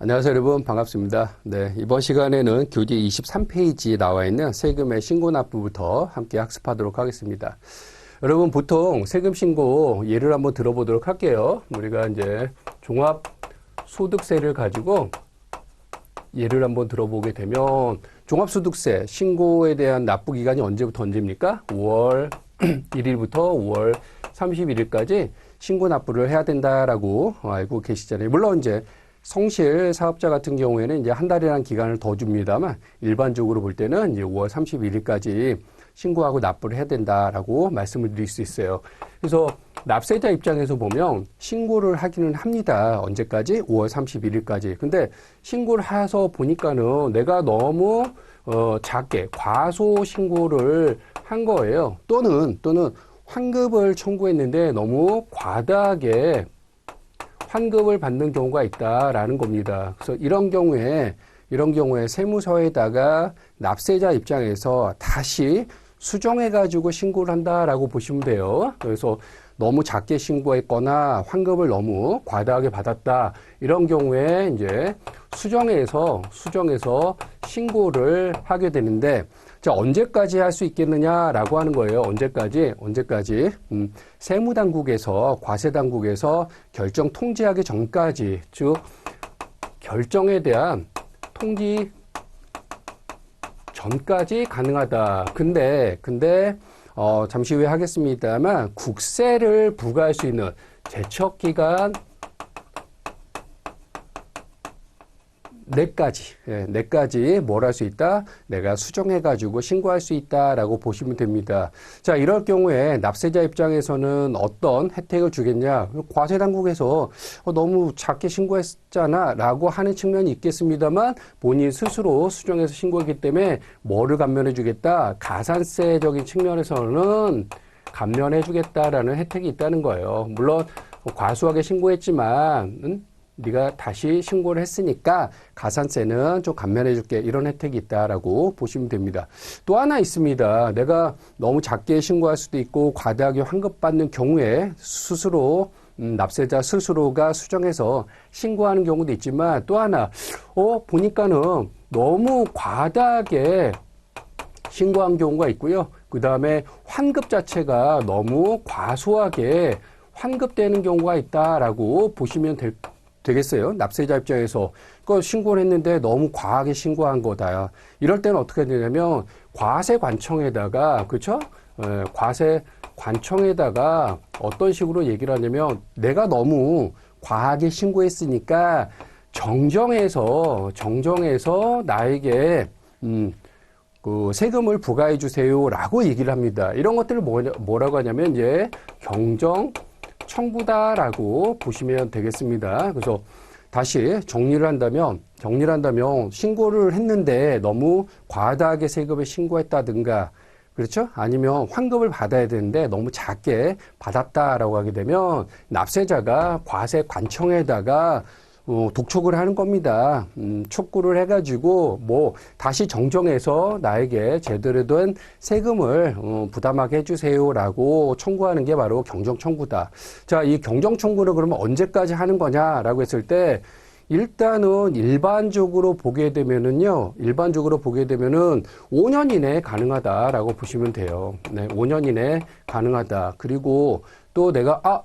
안녕하세요 여러분, 반갑습니다. 네, 이번 시간에는 교재 23페이지에 나와 있는 세금의 신고 납부부터 함께 학습하도록 하겠습니다. 여러분, 보통 세금 신고 예를 한번 들어보도록 할게요. 우리가 이제 종합소득세를 가지고 예를 한번 들어보게 되면, 종합소득세 신고에 대한 납부 기간이 언제부터 언제입니까? 5월 1일부터 5월 31일까지 신고 납부를 해야 된다라고 알고 계시잖아요. 물론 이제 성실 사업자 같은 경우에는 이제 한 달이라는 기간을 더 줍니다만, 일반적으로 볼 때는 이제 5월 31일까지 신고하고 납부를 해야 된다라고 말씀을 드릴 수 있어요. 그래서 납세자 입장에서 보면 신고를 하기는 합니다. 언제까지? 5월 31일까지. 근데 신고를 해서 보니까는 내가 너무 작게 과소 신고를 한 거예요. 또는 환급을 청구했는데 너무 과다하게 환급을 받는 경우가 있다라는 겁니다. 그래서 이런 경우에 세무서에다가 납세자 입장에서 다시 수정해가지고 신고를 한다라고 보시면 돼요. 그래서 너무 작게 신고했거나 환급을 너무 과다하게 받았다, 이런 경우에 이제 수정해서 신고를 하게 되는데, 자, 언제까지 할 수 있겠느냐라고 하는 거예요. 언제까지? 세무당국에서, 과세당국에서 결정 통지하기 전까지, 즉 결정에 대한 통지 전까지 가능하다. 근데 잠시 후에 하겠습니다만, 국세를 부과할 수 있는 제척기간 내까지 뭘 할 수 있다? 내가 수정해가지고 신고할 수 있다라고 보시면 됩니다. 자, 이럴 경우에 납세자 입장에서는 어떤 혜택을 주겠냐? 과세당국에서 너무 작게 신고했잖아 라고 하는 측면이 있겠습니다만, 본인 스스로 수정해서 신고했기 때문에 뭐를 감면해 주겠다? 가산세적인 측면에서는 감면해 주겠다라는 혜택이 있다는 거예요. 물론 과소하게 신고했지만 네가 다시 신고를 했으니까 가산세는 좀 감면해 줄게, 이런 혜택이 있다라고 보시면 됩니다. 또 하나 있습니다. 내가 너무 작게 신고할 수도 있고 과다하게 환급받는 경우에 스스로 납세자 스스로가 수정해서 신고하는 경우도 있지만, 또 하나 보니까는 너무 과다하게 신고한 경우가 있고요. 그 다음에 환급 자체가 너무 과소하게 환급되는 경우가 있다라고 보시면 되겠어요. 납세자 입장에서 신고를 했는데 너무 과하게 신고한 거다. 이럴 때는 어떻게 되냐면 과세관청에다가, 그렇죠? 과세관청에다가 어떤 식으로 얘기를 하냐면, 내가 너무 과하게 신고했으니까 정정해서 나에게 그 세금을 부과해 주세요라고 얘기를 합니다. 이런 것들을 뭐라고 하냐면 이제 경정 청구다라고 보시면 되겠습니다. 그래서 다시 정리를 한다면 신고를 했는데 너무 과다하게 세금을 신고했다든가, 그렇죠? 아니면 환급을 받아야 되는데 너무 작게 받았다라고 하게 되면 납세자가 과세관청에다가 독촉을 하는 겁니다. 촉구를 해가지고 다시 정정해서 나에게 제대로 된 세금을 부담하게 해주세요라고 청구하는 게 바로 경정청구다. 자, 이 경정청구를 그러면 언제까지 하는 거냐라고 했을 때, 일단은 일반적으로 보게 되면은 5년 이내에 가능하다라고 보시면 돼요. 네, 5년 이내에 가능하다. 그리고 또 내가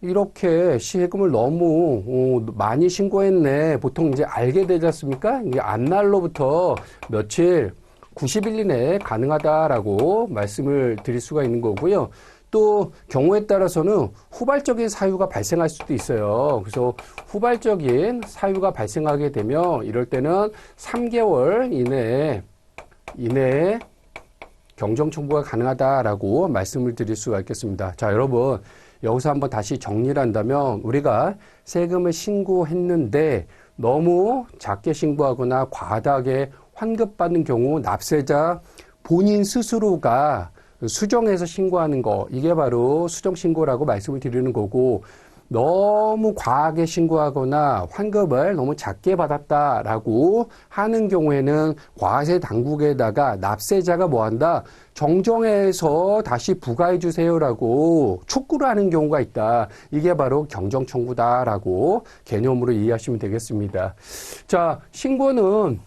이렇게 세금을 너무 많이 신고했네. 보통 이제 알게 되지 않습니까? 이게 안날로부터 며칠, 90일 이내에 가능하다라고 말씀을 드릴 수가 있는 거고요. 또 경우에 따라서는 후발적인 사유가 발생할 수도 있어요. 그래서 후발적인 사유가 발생하게 되면 이럴 때는 3개월 이내에 경정청구가 가능하다라고 말씀을 드릴 수가 있겠습니다. 자, 여러분, 여기서 한번 다시 정리를 한다면, 우리가 세금을 신고했는데 너무 작게 신고하거나 과다하게 환급받는 경우 납세자 본인 스스로가 수정해서 신고하는 거, 이게 바로 수정신고라고 말씀을 드리는 거고, 너무 과하게 신고하거나 환급을 너무 작게 받았다라고 하는 경우에는 과세 당국에다가 납세자가 뭐한다? 정정해서 다시 부과해 주세요라고 촉구를 하는 경우가 있다. 이게 바로 경정청구다라고 개념으로 이해하시면 되겠습니다. 자, 신고는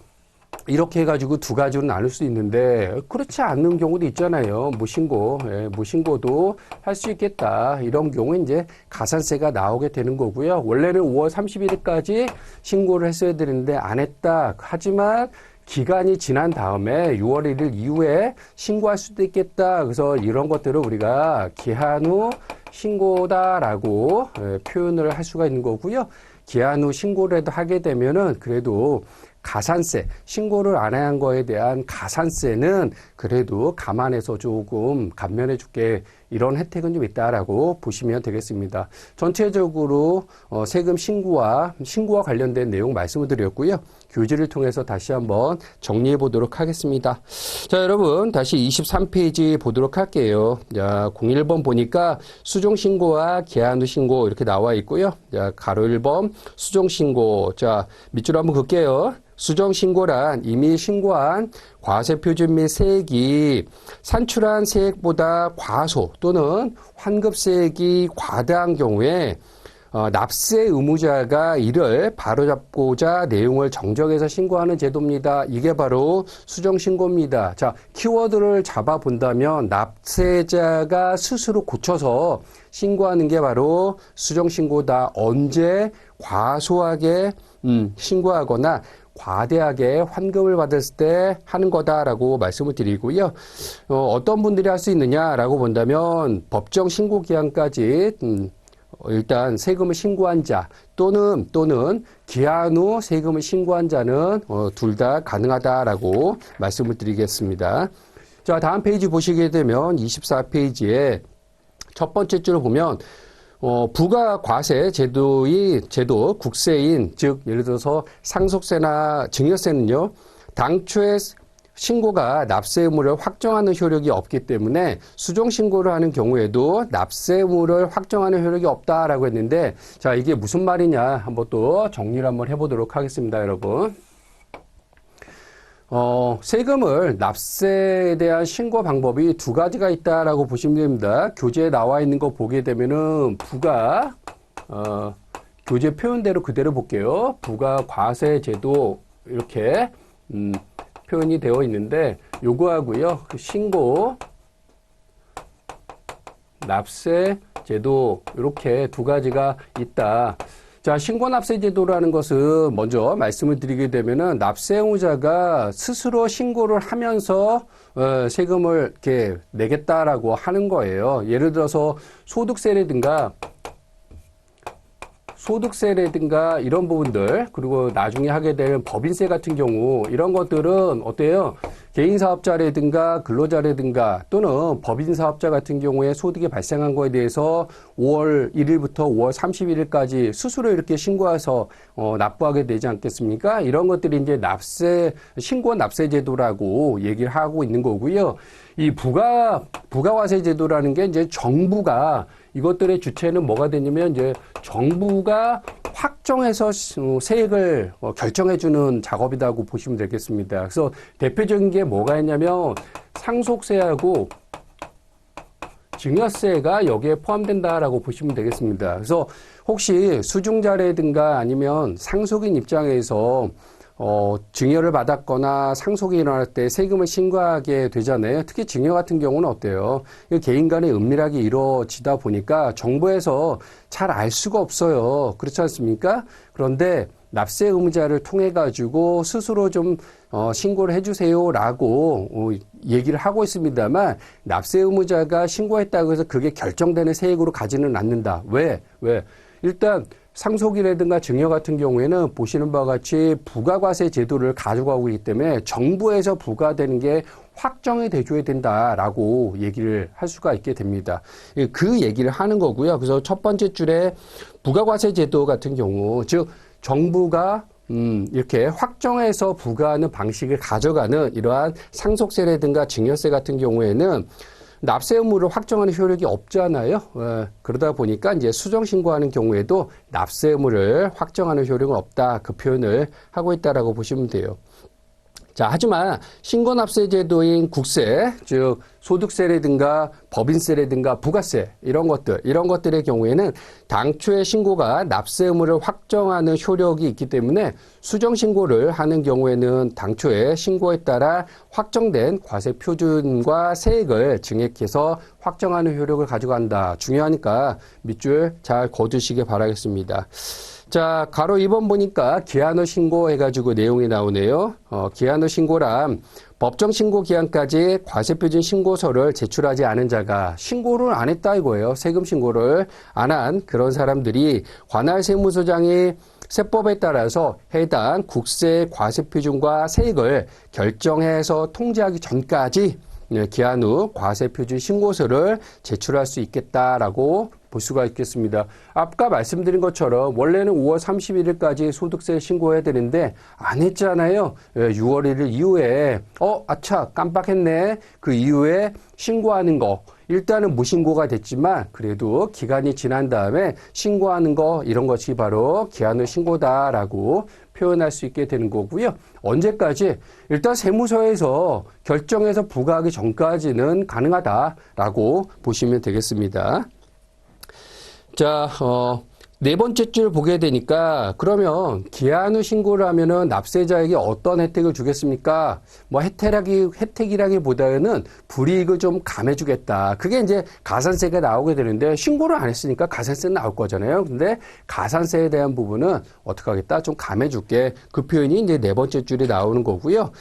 이렇게 해가지고 두 가지로 나눌 수 있는데 그렇지 않는 경우도 있잖아요. 무신고, 무신고도 할 수 있겠다. 이런 경우에 이제 가산세가 나오게 되는 거고요. 원래는 5월 31일까지 신고를 했어야 되는데 안 했다. 하지만 기간이 지난 다음에 6월 1일 이후에 신고할 수도 있겠다. 그래서 이런 것들을 우리가 기한 후 신고다라고 표현을 할 수가 있는 거고요. 기한 후 신고를 하게 되면은 그래도 가산세, 신고를 안 한 거에 대한 가산세는 그래도 감안해서 조금 감면해 줄게. 이런 혜택은 좀 있다라고 보시면 되겠습니다. 전체적으로 세금 신고와 관련된 내용 말씀을 드렸고요. 교재를 통해서 다시 한번 정리해 보도록 하겠습니다. 자, 여러분 다시 23페이지 보도록 할게요. 자, 01번 보니까 수정신고와 기한 후 신고 이렇게 나와 있고요. 자, 가로 1번 수정신고. 자, 밑줄 한번 긋게요. 수정신고란 이미 신고한 과세표준 및 세액이 산출한 세액보다 과소 또는 환급세액이 과다한 경우에 납세 의무자가 이를 바로잡고자 내용을 정정해서 신고하는 제도입니다. 이게 바로 수정신고입니다. 자, 키워드를 잡아본다면 납세자가 스스로 고쳐서 신고하는 게 바로 수정신고다. 언제 과소하게 신고하거나 과대하게 환급을 받았을 때 하는 거다라고 말씀을 드리고요. 어떤 분들이 할 수 있느냐라고 본다면 법정 신고 기한까지 일단 세금을 신고한 자 또는 기한 후 세금을 신고한 자는 둘 다 가능하다라고 말씀을 드리겠습니다. 자, 다음 페이지 보시게 되면 24페이지에 첫 번째 줄을 보면 부가과세 제도 국세인, 즉 예를 들어서 상속세나 증여세는요, 당초에 신고가 납세 의무를 확정하는 효력이 없기 때문에 수정 신고를 하는 경우에도 납세 의무를 확정하는 효력이 없다라고 했는데, 자, 이게 무슨 말이냐 한번 또 정리를 한번 해보도록 하겠습니다, 여러분. 세금을 납세에 대한 신고 방법이 두 가지가 있다라고 보시면 됩니다. 교재에 나와 있는 거 보게 되면은 교재 표현대로 그대로 볼게요. 부가과세 제도 이렇게 표현이 되어 있는데 요거하고요. 신고 납세 제도 이렇게 두 가지가 있다. 자, 신고납세 제도라는 것은 먼저 말씀을 드리게 되면은 납세 의무자가 스스로 신고를 하면서 세금을 이렇게 내겠다라고 하는 거예요. 예를 들어서 소득세라든가 이런 부분들, 그리고 나중에 하게 될 법인세 같은 경우 이런 것들은 어때요? 개인사업자라든가 근로자라든가 또는 법인사업자 같은 경우에 소득이 발생한 거에 대해서 5월 1일부터 5월 31일까지 스스로 이렇게 신고해서 납부하게 되지 않겠습니까? 이런 것들이 이제 신고 납세 제도라고 얘기를 하고 있는 거고요. 이 부가과세 제도라는 게 이제 정부가 이것들의 주체는 뭐가 되냐면 이제 정부가 확정해서 세액을 결정해주는 작업이라고 보시면 되겠습니다. 그래서 대표적인 게 뭐가 있냐면 상속세하고 증여세가 여기에 포함된다라고 보시면 되겠습니다. 그래서 혹시 수중자라든가 아니면 상속인 입장에서 증여를 받았거나 상속이 일어날 때 세금을 신고하게 되잖아요. 특히 증여 같은 경우는 어때요? 개인 간의 은밀하게 이루어지다 보니까 정부에서 잘 알 수가 없어요. 그렇지 않습니까? 그런데 납세 의무자를 통해 가지고 스스로 좀 신고를 해주세요라고 얘기를 하고 있습니다만 납세 의무자가 신고했다고 해서 그게 결정되는 세액으로 가지는 않는다. 왜? 일단 상속이라든가 증여 같은 경우에는 보시는 바와 같이 부가과세 제도를 가져가고 있기 때문에 정부에서 부과되는 게 확정이 돼줘야 된다라고 얘기를 할 수가 있게 됩니다. 그 얘기를 하는 거고요. 그래서 첫 번째 줄에 부가과세 제도 같은 경우, 즉 정부가 이렇게 확정해서 부과하는 방식을 가져가는 이러한 상속세라든가 증여세 같은 경우에는 납세 의무를 확정하는 효력이 없잖아요. 그러다 보니까 이제 수정 신고하는 경우에도 납세 의무를 확정하는 효력은 없다. 그 표현을 하고 있다라고 보시면 돼요. 자, 하지만 신고납세제도인 국세, 즉 소득세라든가 법인세라든가 부가세 이런 것들의 경우에는 당초에 신고가 납세 의무를 확정하는 효력이 있기 때문에 수정 신고를 하는 경우에는 당초에 신고에 따라 확정된 과세 표준과 세액을 증액해서 확정하는 효력을 가져간다. 중요하니까 밑줄 잘 거두시기 바라겠습니다. 자, 가로 2번 보니까 기한 후 신고해가지고 내용이 나오네요. 기한 후 신고란 법정 신고 기한까지 과세표준 신고서를 제출하지 않은 자가 신고를 안 했다 이거예요. 세금 신고를 안 한 그런 사람들이 관할 세무서장이 세법에 따라서 해당 국세 과세표준과 세액을 결정해서 통지하기 전까지 기한 후 과세표준 신고서를 제출할 수 있겠다라고 볼 수가 있겠습니다. 아까 말씀드린 것처럼 원래는 5월 31일까지 소득세 신고해야 되는데 안 했잖아요. 6월 1일 이후에 아차 깜빡했네. 그 이후에 신고하는 거 일단은 무신고가 됐지만 그래도 기간이 지난 다음에 신고하는 거 이런 것이 바로 기한 후 신고다라고 표현할 수 있게 되는 거고요. 언제까지? 일단 세무서에서 결정해서 부과하기 전까지는 가능하다라고 보시면 되겠습니다. 자, 네 번째 줄 보게 되니까 그러면 기한 후 신고를 하면은 납세자에게 어떤 혜택을 주겠습니까? 뭐 혜택이라기보다는 불이익을 좀 감해주겠다. 그게 이제 가산세가 나오게 되는데 신고를 안 했으니까 가산세는 나올 거잖아요. 근데 가산세에 대한 부분은 어떻게 하겠다? 좀 감해줄게. 그 표현이 이제 네 번째 줄이 나오는 거고요.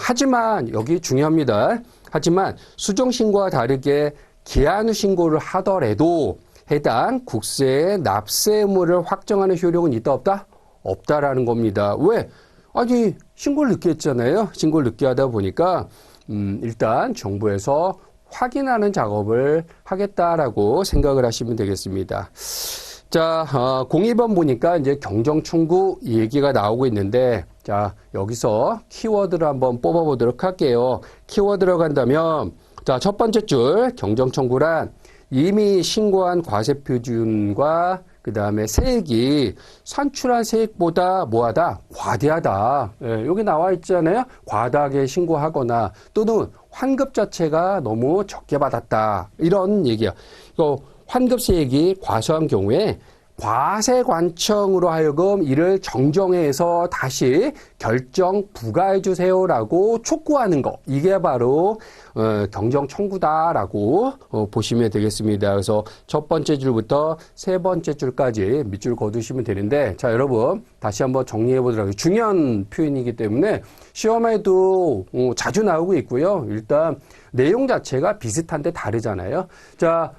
하지만 여기 중요합니다. 하지만 수정 신고와 다르게 기한 후 신고를 하더라도 해당 국세의 납세 의무를 확정하는 효력은 있다 없다? 없다라는 겁니다. 왜? 아니 신고를 늦게 했잖아요. 신고를 늦게 하다 보니까 일단 정부에서 확인하는 작업을 하겠다라고 생각을 하시면 되겠습니다. 자, 02번 보니까 이제 경정 청구 얘기가 나오고 있는데 자, 여기서 키워드를 한번 뽑아 보도록 할게요. 키워드로 간다면 자, 첫 번째 줄 경정 청구란 이미 신고한 과세표준과 그 다음에 세액이 산출한 세액보다 뭐하다? 과대하다. 예, 여기 나와 있잖아요. 과다하게 신고하거나 또는 환급 자체가 너무 적게 받았다. 이런 얘기야. 이거 환급세액이 과소한 경우에 과세관청으로 하여금 이를 정정해서 다시 결정 부과해 주세요라고 촉구하는 거. 이게 바로 경정 청구다라고 보시면 되겠습니다. 그래서 첫 번째 줄부터 세 번째 줄까지 밑줄 거두시면 되는데 자, 여러분 다시 한번 정리해 보도록 하겠습니다. 중요한 표현이기 때문에 시험에도 자주 나오고 있고요. 일단 내용 자체가 비슷한데 다르잖아요. 자,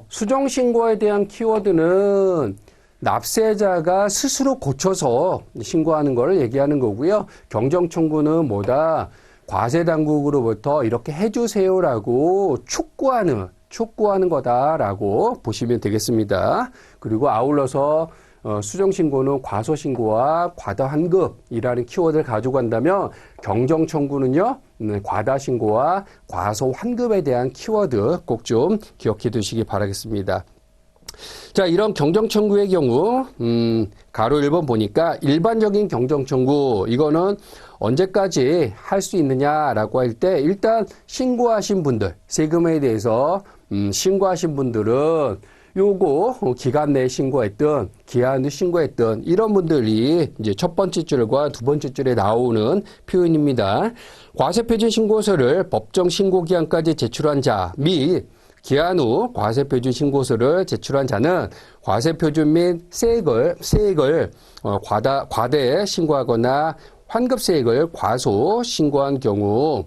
수정 신고에 대한 키워드는 납세자가 스스로 고쳐서 신고하는 걸 얘기하는 거고요. 경정 청구는 뭐다? 과세당국으로부터 이렇게 해주세요라고 촉구하는 거다라고 보시면 되겠습니다. 그리고 아울러서 수정신고는 과소신고와 과다환급이라는 키워드를 가지고 간다면 경정청구는요. 과다신고와 과소환급에 대한 키워드 꼭 좀 기억해 두시기 바라겠습니다. 자, 이런 경정청구의 경우 가로 1번 보니까 일반적인 경정청구 이거는 언제까지 할 수 있느냐라고 할 때 일단 신고하신 분들 세금에 대해서 신고하신 분들은 요거 기간 내에 신고했던 기한 후 신고했던 이런 분들이 이제 첫 번째 줄과 두 번째 줄에 나오는 표현입니다. 과세표준 신고서를 법정 신고 기한까지 제출한 자 및 기한 후 과세표준 신고서를 제출한 자는 과세표준 및 세액을 과대에 신고하거나 환급세액을 과소 신고한 경우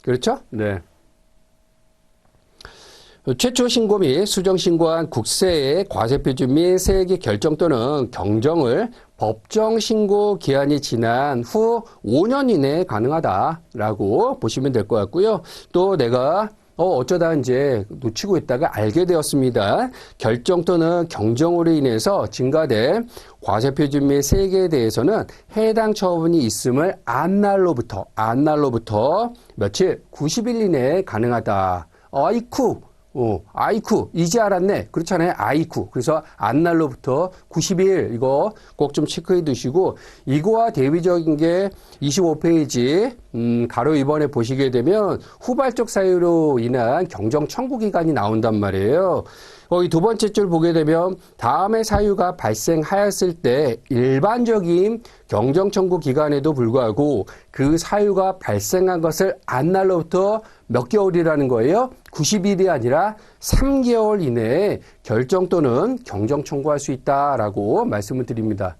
그렇죠? 네. 최초 신고 및 수정 신고한 국세의 과세표준 및 세액의 결정 또는 경정을 법정 신고 기한이 지난 후 5년 이내에 가능하다라고 보시면 될 것 같고요. 또 내가 어쩌다 이제 놓치고 있다가 알게 되었습니다. 결정 또는 경정으로 인해서 증가된 과세표준 및 세액에 대해서는 해당 처분이 있음을 안날로부터 며칠 90일 이내에 가능하다. 아이쿠. 아이쿠, 이제 알았네. 그렇잖아요. 아이쿠. 그래서 안날로부터 90일, 이거 꼭 좀 체크해 두시고, 이거와 대비적인 게 25페이지, 가로 2번에 보시게 되면 후발적 사유로 인한 경정 청구 기간이 나온단 말이에요. 이 두 번째 줄 보게 되면 다음의 사유가 발생하였을 때 일반적인 경정 청구 기간에도 불구하고 그 사유가 발생한 것을 안날로부터 몇 개월이라는 거예요? 90일이 아니라 3개월 이내에 결정 또는 경정 청구할 수 있다라고 말씀을 드립니다.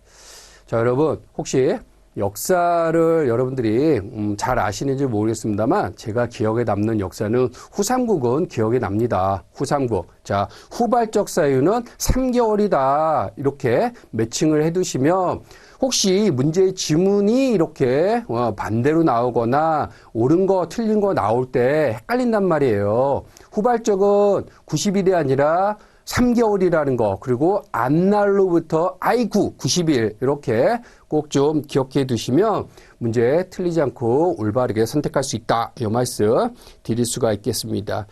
자, 여러분 혹시 역사를 여러분들이 잘 아시는지 모르겠습니다만 제가 기억에 남는 역사는 후삼국은 기억에 납니다. 후삼국. 자, 후발적 사유는 3개월이다. 이렇게 매칭을 해두시면 혹시 문제의 지문이 이렇게 반대로 나오거나 옳은 거 틀린 거 나올 때 헷갈린단 말이에요. 후발적은 90일이 아니라 3개월이라는 거, 그리고 안날로부터 아이쿠 90일 이렇게 꼭 좀 기억해 두시면 문제 틀리지 않고 올바르게 선택할 수 있다. 이 말씀 드릴 수가 있겠습니다.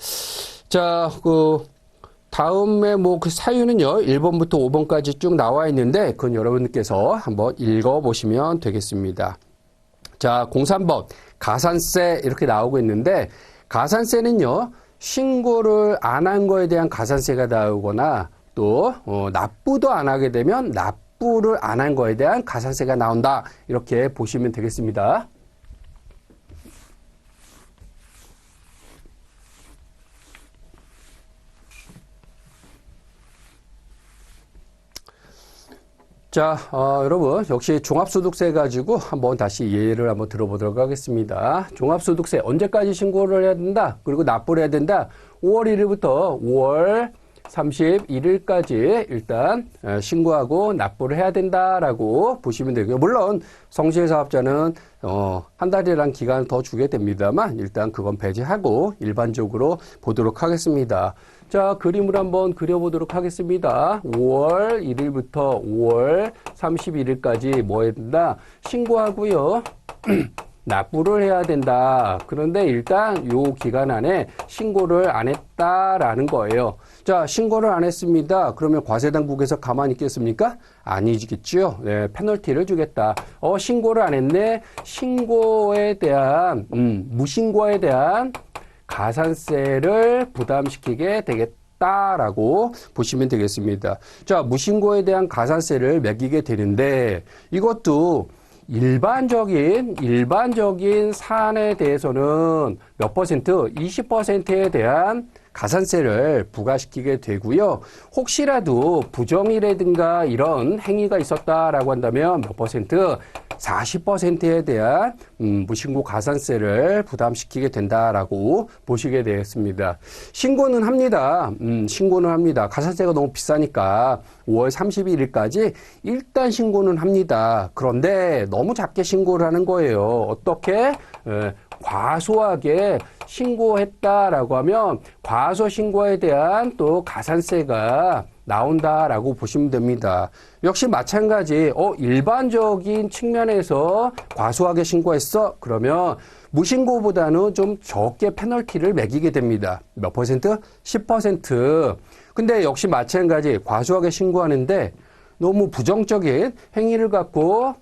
자, 다음에 그 사유는요, 1번부터 5번까지 쭉 나와 있는데, 그건 여러분께서 한번 읽어보시면 되겠습니다. 자, 03번. 가산세 이렇게 나오고 있는데, 가산세는요, 신고를 안 한 거에 대한 가산세가 나오거나, 또, 납부도 안 하게 되면 납부를 안 한 거에 대한 가산세가 나온다. 이렇게 보시면 되겠습니다. 자, 여러분, 역시 종합소득세 가지고 한번 다시 예를 한번 들어보도록 하겠습니다. 종합소득세 언제까지 신고를 해야 된다? 그리고 납부를 해야 된다? 5월 1일부터 5월 31일까지 일단 신고하고 납부를 해야 된다라고 보시면 되고요. 물론 성실사업자는 한 달이란 기간을 더 주게 됩니다만 일단 그건 배제하고 일반적으로 보도록 하겠습니다. 자, 그림을 한번 그려보도록 하겠습니다. 5월 1일부터 5월 31일까지 뭐 해야 된다? 신고하고요. 납부를 해야 된다. 그런데 일단 요 기간 안에 신고를 안 했다라는 거예요. 자, 신고를 안 했습니다. 그러면 과세당국에서 가만히 있겠습니까? 아니겠죠. 네, 페널티를 주겠다. 신고를 안 했네. 신고에 대한 무신고에 대한 가산세를 부담시키게 되겠다라고 보시면 되겠습니다. 자, 무신고에 대한 가산세를 매기게 되는데 이것도 일반적인 사안에 대해서는 몇 퍼센트? 20%에 대한 가산세를 부과시키게 되고요. 혹시라도 부정이라든가 이런 행위가 있었다라고 한다면 몇 퍼센트? 40%에 대한 무신고 가산세를 부담시키게 된다라고 보시게 되겠습니다. 신고는 합니다. 신고는 합니다. 가산세가 너무 비싸니까 5월 31일까지 일단 신고는 합니다. 그런데 너무 작게 신고를 하는 거예요. 어떻게? 과소하게 신고했다라고 하면 과소 신고에 대한 또 가산세가 나온다라고 보시면 됩니다. 역시 마찬가지 일반적인 측면에서 과소하게 신고했어? 그러면 무신고보다는 좀 적게 페널티를 매기게 됩니다. 몇 퍼센트? 10%. 근데 역시 마찬가지 과소하게 신고하는데 너무 부정적인 행위를 갖고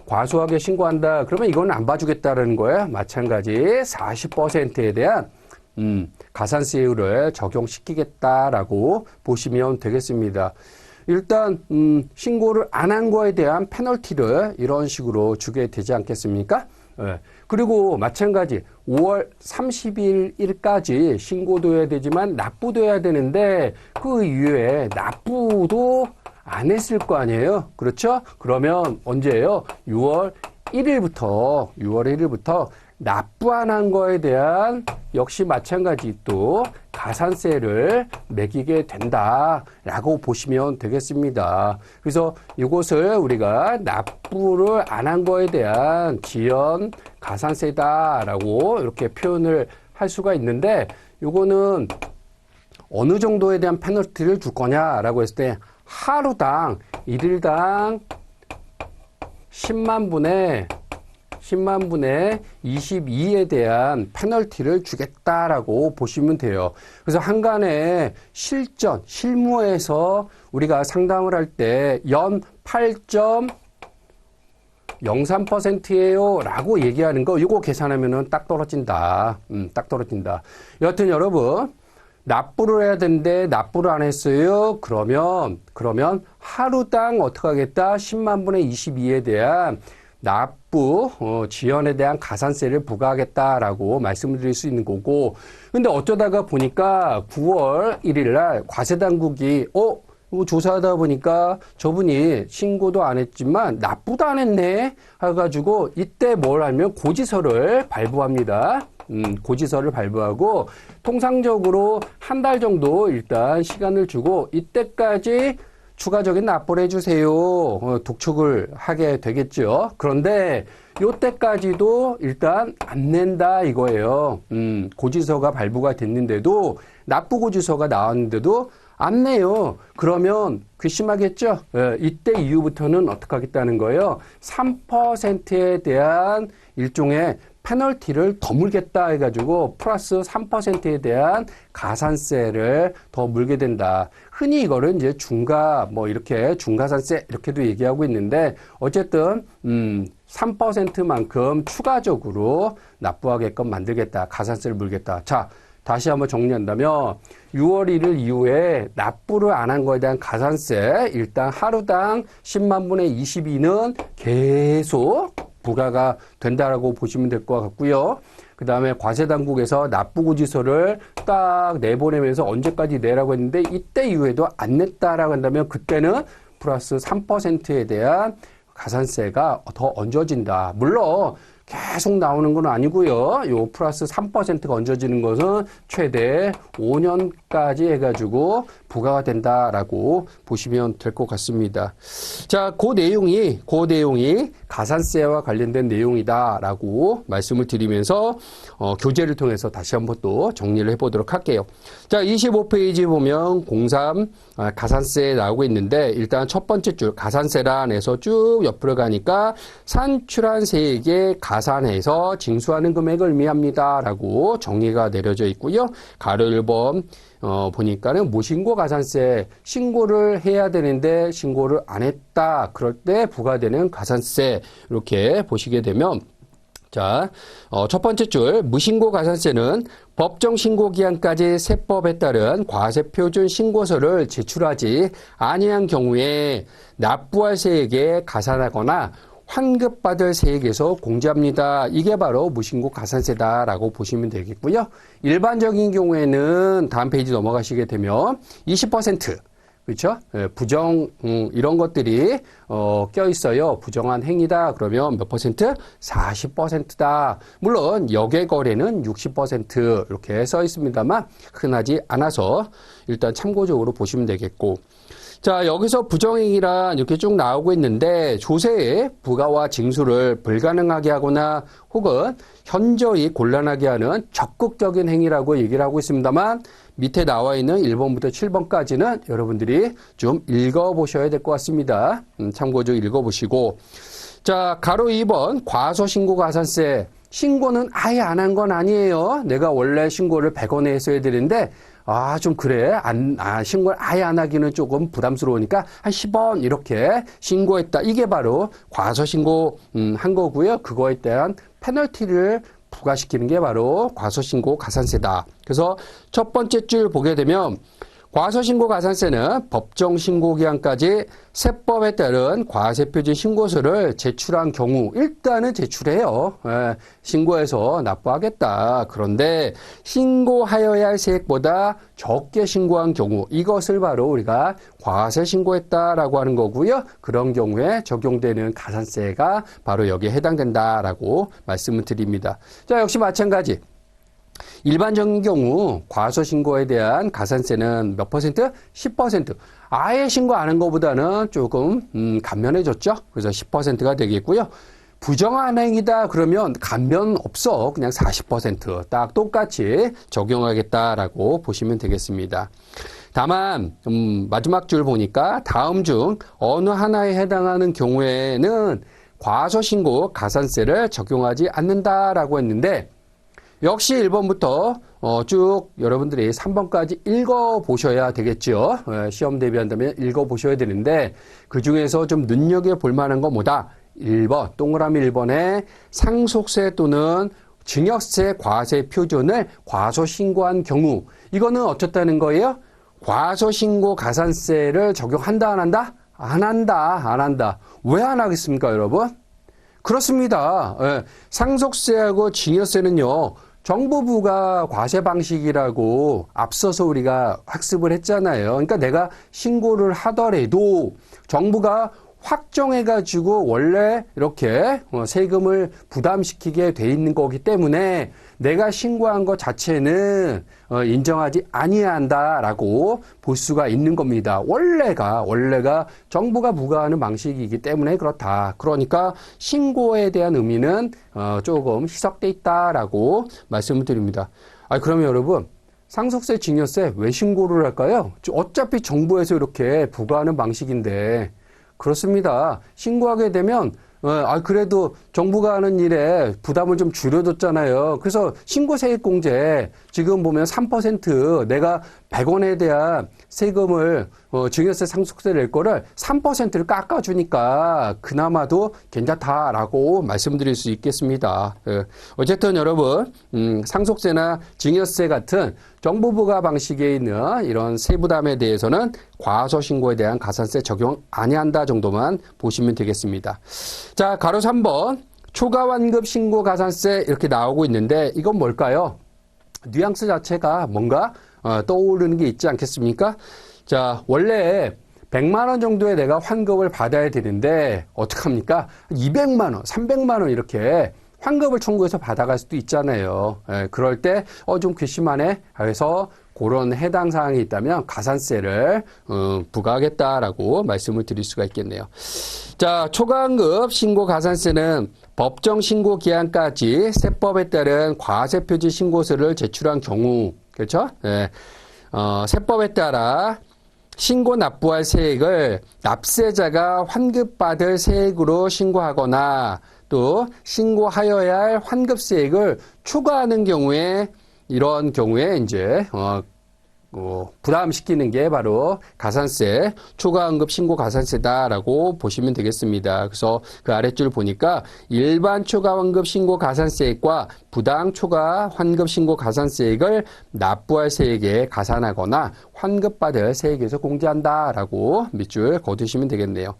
과소하게 신고한다. 그러면 이건 안 봐주겠다는 거예요. 마찬가지 40%에 대한 가산세율을 적용시키겠다라고 보시면 되겠습니다. 일단 신고를 안 한 거에 대한 페널티를 이런 식으로 주게 되지 않겠습니까? 그리고 마찬가지 5월 30일까지 신고도 해야 되지만 납부도 해야 되는데 그 이후에 납부도 안 했을 거 아니에요? 그렇죠? 그러면 언제예요? 6월 1일부터 납부 안 한 거에 대한 역시 마찬가지 또 가산세를 매기게 된다라고 보시면 되겠습니다. 그래서 이것을 우리가 납부를 안 한 거에 대한 지연 가산세다라고 이렇게 표현을 할 수가 있는데 이거는 어느 정도에 대한 페널티를 줄 거냐라고 했을 때 하루당, 일일당 10만 분의 10만 분의 22에 대한 페널티를 주겠다라고 보시면 돼요. 그래서 한간에 실무에서 우리가 상담을 할 때 연 8.03%예요 라고 얘기하는 거 이거 계산하면은 딱 떨어진다. 딱 떨어진다. 여하튼 여러분 납부를 해야 되는데 납부를 안 했어요. 그러면 하루당 어떻게 하겠다? 10만 분의 22에 대한 납부 지연에 대한 가산세를 부과하겠다라고 말씀을 드릴 수 있는 거고, 근데 어쩌다가 보니까 9월 1일 날 과세당국이 조사하다 보니까 저분이 신고도 안 했지만 납부도 안 했네 해가지고 이때 뭘 하면 고지서를 발부합니다. 고지서를 발부하고 통상적으로 한 달 정도 일단 시간을 주고 이때까지 추가적인 납부를 해주세요. 독촉을 하게 되겠죠. 그런데 이때까지도 일단 안 낸다 이거예요. 고지서가 발부가 됐는데도 납부 고지서가 나왔는데도 안 내요. 그러면 괘씸하겠죠. 이때 이후부터는 어떻게 하겠다는 거예요. 3%에 대한 일종의 페널티를 더 물겠다 해가지고 플러스 3%에 대한 가산세를 더 물게 된다. 흔히 이거를 이제 이렇게 중가산세 이렇게도 얘기하고 있는데 어쨌든 3%만큼 추가적으로 납부하게끔 만들겠다. 가산세를 물겠다. 자, 다시 한번 정리한다면 6월 1일 이후에 납부를 안 한 거에 대한 가산세 일단 하루당 10만 분의 22는 계속 부과가 된다라고 보시면 될 것 같고요. 그 다음에 과세당국에서 납부고지서를 딱 내보내면서 언제까지 내라고 했는데 이때 이후에도 안 냈다라고 한다면 그때는 플러스 3%에 대한 가산세가 더 얹어진다. 물론 계속 나오는 건 아니고요. 요 플러스 3%가 얹어지는 것은 최대 5년까지 해가지고 부과가 된다라고 보시면 될 것 같습니다. 자, 그 내용이 가산세와 관련된 내용이다라고 말씀을 드리면서 교재를 통해서 다시 한번 또 정리를 해보도록 할게요. 자, 25페이지 보면 03 가산세 나오고 있는데 일단 첫 번째 줄 가산세란에서 쭉 옆으로 가니까 산출한 세액의 가산해서 징수하는 금액을 의미합니다라고 정리가 내려져 있고요. 가로 1번 보니까는 무신고 가산세 신고를 해야 되는데 신고를 안 했다. 그럴 때 부과되는 가산세 이렇게 보시게 되면 자, 첫 번째 줄 무신고 가산세는 법정 신고 기한까지 세법에 따른 과세 표준 신고서를 제출하지 아니한 경우에 납부할 세액에 가산하거나 환급받을 세액에서 공제합니다. 이게 바로 무신고 가산세다라고 보시면 되겠고요. 일반적인 경우에는 다음 페이지 넘어가시게 되면 20% 그렇죠? 부정 이런 것들이 껴 있어요. 부정한 행위다. 그러면 몇 퍼센트? 40%다. 물론 역외 거래는 60% 이렇게 써 있습니다만 흔하지 않아서 일단 참고적으로 보시면 되겠고. 자, 여기서 부정행위란 이렇게 쭉 나오고 있는데 조세의 부과와 징수를 불가능하게 하거나 혹은 현저히 곤란하게 하는 적극적인 행위라고 얘기를 하고 있습니다만 밑에 나와 있는 1번부터 7번까지는 여러분들이 좀 읽어보셔야 될 것 같습니다. 참고적으로 읽어보시고 자, 가로 2번 과소신고 가산세 신고는 아예 안 한 건 아니에요. 내가 원래 신고를 100원에 했어야 되는데 좀 그래. 신고를 아예 안 하기는 조금 부담스러우니까 한 10원 이렇게 신고했다. 이게 바로 과소신고 한 거고요. 그거에 대한 페널티를 부과시키는 게 바로 과소신고 가산세다. 그래서 첫 번째 줄 보게 되면 과소신고 가산세는 법정 신고 기한까지 세법에 따른 과세표준 신고서를 제출한 경우 일단은 제출해요. 신고해서 납부하겠다. 그런데 신고하여야 할 세액보다 적게 신고한 경우 이것을 바로 우리가 과세 신고했다라고 하는 거고요. 그런 경우에 적용되는 가산세가 바로 여기에 해당된다라고 말씀을 드립니다. 자, 역시 마찬가지. 일반적인 경우 과소신고에 대한 가산세는 몇 퍼센트? 10%. 아예 신고 안 한 것보다는 조금 감면해줬죠. 그래서 10%가 되겠고요. 부정한 행위다 그러면 감면 없어. 그냥 40%딱 똑같이 적용하겠다라고 보시면 되겠습니다. 다만 마지막 줄 보니까 다음 중 어느 하나에 해당하는 경우에는 과소신고 가산세를 적용하지 않는다라고 했는데 역시 1번부터 쭉 여러분들이 3번까지 읽어보셔야 되겠죠. 시험 대비한다면 읽어보셔야 되는데 그 중에서 좀 눈여겨볼 만한 건 뭐다? 1번, 동그라미 1번에 상속세 또는 증여세 과세 표준을 과소신고한 경우 이거는 어쩌다는 거예요? 과소신고 가산세를 적용한다 안 한다? 안 한다 안 한다. 왜 안 하겠습니까 여러분? 그렇습니다. 상속세하고 증여세는요. 정부부가 과세 방식이라고 앞서서 우리가 학습을 했잖아요. 그러니까 내가 신고를 하더라도 정부가 확정해가지고 원래 이렇게 세금을 부담시키게 돼 있는 거기 때문에 내가 신고한 것 자체는 인정하지 아니한다라고 볼 수가 있는 겁니다. 원래가 정부가 부과하는 방식이기 때문에 그렇다. 그러니까 신고에 대한 의미는 조금 희석돼 있다라고 말씀을 드립니다. 그러면 여러분 상속세, 증여세 왜 신고를 할까요? 어차피 정부에서 이렇게 부과하는 방식인데 그렇습니다. 신고하게 되면 그래도 정부가 하는 일에 부담을 좀 줄여줬잖아요. 그래서 신고세액공제 지금 보면 3% 내가 100원에 대한 세금을 증여세 상속세를 낼 거를 3%를 깎아주니까 그나마도 괜찮다라고 말씀드릴 수 있겠습니다. 어쨌든 여러분 상속세나 증여세 같은 정부 부과 방식에 있는 이런 세부담에 대해서는 과소신고에 대한 가산세 적용 아니한다 정도만 보시면 되겠습니다. 자, 가로 3번 초과환급 신고 가산세 이렇게 나오고 있는데 이건 뭘까요? 뉘앙스 자체가 뭔가 떠오르는 게 있지 않겠습니까? 자, 원래 100만 원 정도의 내가 환급을 받아야 되는데 어떡합니까? 200만 원, 300만 원 이렇게 환급을 청구해서 받아갈 수도 있잖아요. 그럴 때 좀 괘씸하네 해서 그런 해당 사항이 있다면 가산세를 부과하겠다라고 말씀을 드릴 수가 있겠네요. 자, 초과환급 신고 가산세는 법정 신고 기한까지 세법에 따른 과세표지 신고서를 제출한 경우, 그렇죠? 세법에 따라 신고 납부할 세액을 납세자가 환급받을 세액으로 신고하거나 또 신고하여야 할 환급세액을 초과하는 경우에 이런 경우에 이제 부담시키는 게 바로 가산세, 초과환급 신고 가산세다라고 보시면 되겠습니다. 그래서 그 아랫줄 보니까 일반 초과환급 신고 가산세액과 부당 초과환급 신고 가산세액을 납부할 세액에 가산하거나 환급받을 세액에서 공제한다라고 밑줄 거두시면 되겠네요.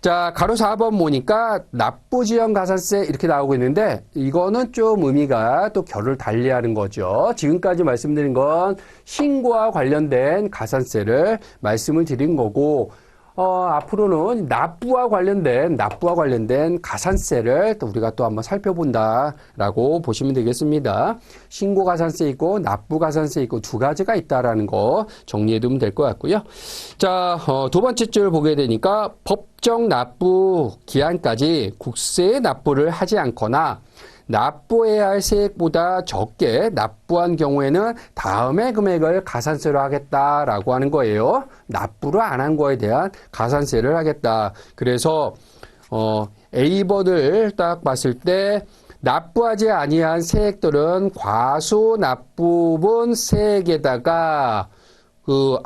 자, 가로 4번 보니까 납부지연 가산세 이렇게 나오고 있는데 이거는 좀 의미가 또 결을 달리하는 거죠. 지금까지 말씀드린 건 신고와 관련된 가산세를 말씀을 드린 거고 앞으로는 납부와 관련된 가산세를 또 우리가 또 한번 살펴본다라고 보시면 되겠습니다. 신고 가산세 있고 납부 가산세 있고 두 가지가 있다라는 거 정리해 두면 될 것 같고요. 자, 두 번째 줄 보게 되니까 법정 납부 기한까지 국세에 납부를 하지 않거나 납부해야 할 세액보다 적게 납부한 경우에는 다음의 금액을 가산세로 하겠다라고 하는 거예요. 납부를 안 한 거에 대한 가산세를 하겠다. 그래서 A번을 딱 봤을 때 납부하지 아니한 세액들은 과소 납부분 세액에다가 그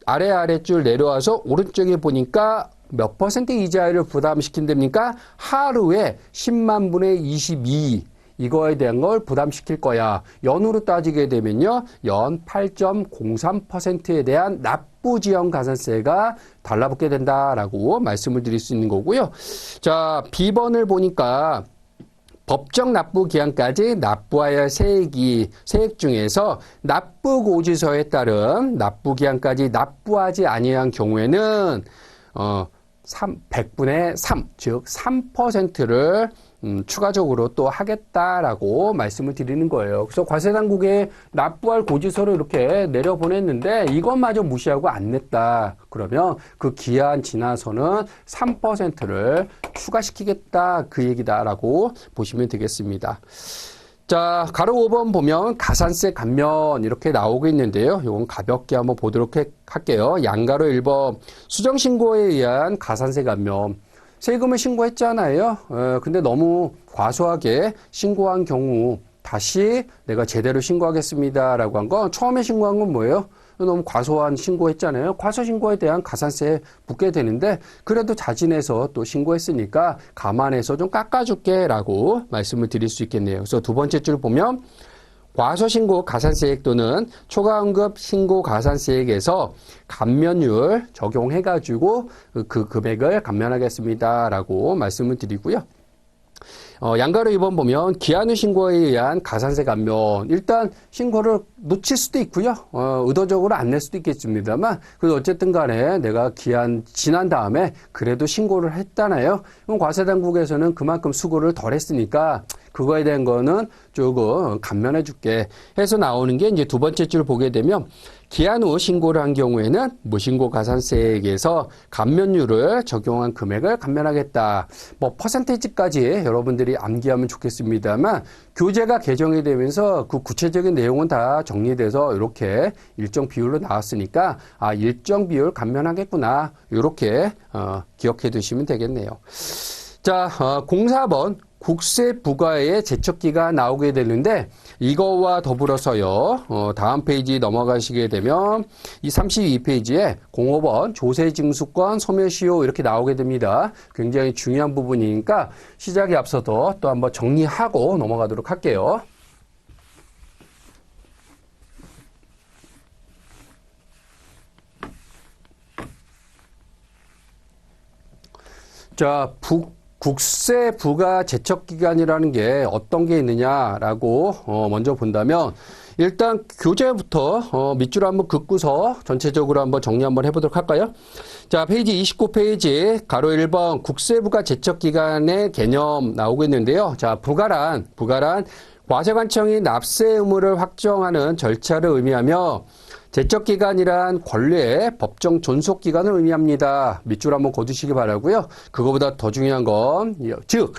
아래줄 내려와서 오른쪽에 보니까 몇 퍼센트 이자율을 부담시킨답니까? 하루에 10만 분의 22 이거에 대한 걸 부담시킬 거야. 연으로 따지게 되면요. 연 8.03%에 대한 납부지연 가산세가 달라붙게 된다라고 말씀을 드릴 수 있는 거고요. 자, B번을 보니까 법정 납부 기한까지 납부해야 할 세액 중에서 납부고지서에 따른 납부 기한까지 납부하지 아니한 경우에는 100분의 3, 즉 3%를 추가적으로 또 하겠다라고 말씀을 드리는 거예요. 그래서 과세당국에 납부할 고지서를 이렇게 내려보냈는데 이것마저 무시하고 안 냈다. 그러면 그 기한 지나서는 3%를 추가시키겠다 그 얘기다라고 보시면 되겠습니다. 자, 가로 5번 보면 가산세 감면 이렇게 나오고 있는데요. 이건 가볍게 한번 보도록 할게요. 양가로 1번 수정신고에 의한 가산세 감면. 세금을 신고했잖아요. 근데 너무 과소하게 신고한 경우 다시 내가 제대로 신고하겠습니다라고 한 건 처음에 신고한 건 뭐예요? 너무 과소한 신고했잖아요. 과소 신고에 대한 가산세 묻게 되는데 그래도 자진해서 또 신고했으니까 감안해서 좀 깎아줄게라고 말씀을 드릴 수 있겠네요. 그래서 두 번째 줄 보면 과소신고 가산세액 또는 초과환급 신고 가산세액에서 감면율 적용해가지고 그 금액을 감면하겠습니다라고 말씀을 드리고요. 양가로 2번 보면 기한 후 신고에 의한 가산세 감면. 일단 신고를 놓칠 수도 있고요. 의도적으로 안 낼 수도 있겠습니다만 그래도 어쨌든 간에 내가 기한 지난 다음에 그래도 신고를 했잖아요. 그럼 과세당국에서는 그만큼 수고를 덜 했으니까 그거에 대한 거는 조금 감면해 줄게 해서 나오는 게 이제 두 번째 줄 보게 되면 기한 후 신고를 한 경우에는 무신고 가산세액에서 감면율을 적용한 금액을 감면하겠다. 뭐 퍼센테이지까지 여러분들이 암기하면 좋겠습니다만 교재가 개정이 되면서 그 구체적인 내용은 다 정리돼서 이렇게 일정 비율로 나왔으니까 일정 비율 감면하겠구나. 이렇게 기억해 두시면 되겠네요. 자, 04번 국세 부과의 제척기가 나오게 되는데 이거와 더불어서요. 다음 페이지 넘어가시게 되면 이 32페이지에 05번 조세징수권 소멸시효 이렇게 나오게 됩니다. 굉장히 중요한 부분이니까 시작에 앞서서 또 한번 정리하고 넘어가도록 할게요. 자, 국세 부과 제척 기간이라는 게 어떤 게 있느냐라고 먼저 본다면 일단 교재부터 밑줄 한번 긋고서 전체적으로 한번 정리 한번 해보도록 할까요? 자, 페이지 29페이지 가로 1번 국세 부과 제척 기간의 개념 나오고 있는데요. 자, 부과란 과세관청이 납세 의무를 확정하는 절차를 의미하며 제척기간이란 권리의 법정 존속기간을 의미합니다. 밑줄 한번 거두시기 바라고요. 그거보다 더 중요한 건 즉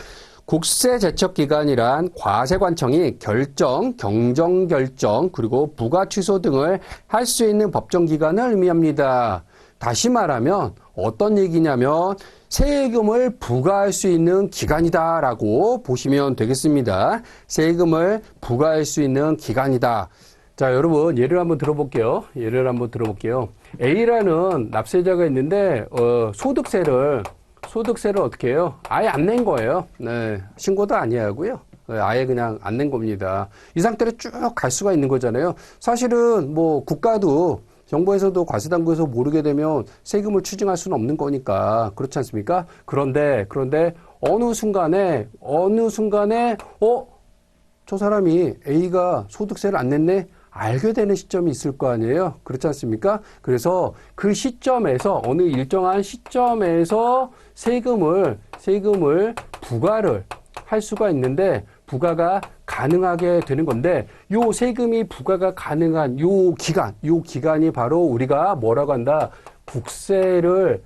국세 제척기간이란 과세관청이 결정, 경정결정 그리고 부과 취소 등을 할 수 있는 법정기간을 의미합니다. 다시 말하면 어떤 얘기냐면 세금을 부과할 수 있는 기간이다라고 보시면 되겠습니다. 세금을 부과할 수 있는 기간이다. 자, 여러분 예를 한번 들어볼게요. A라는 납세자가 있는데 소득세를 어떻게 해요? 아예 안 낸 거예요. 네, 신고도 아니하고요. 아예 그냥 안 낸 겁니다. 이 상태로 쭉 갈 수가 있는 거잖아요. 사실은 뭐 국가도 정부에서도 과세당국에서 모르게 되면 세금을 추징할 수는 없는 거니까 그렇지 않습니까? 그런데 어느 순간에 저 사람이 A가 소득세를 안 냈네? 알게 되는 시점이 있을 거 아니에요? 그렇지 않습니까? 그래서 그 시점에서 어느 일정한 시점에서 세금을 부과를 할 수가 있는데 부과가 가능하게 되는 건데 요 세금이 부과가 가능한 요 기간이 바로 우리가 뭐라고 한다? 국세를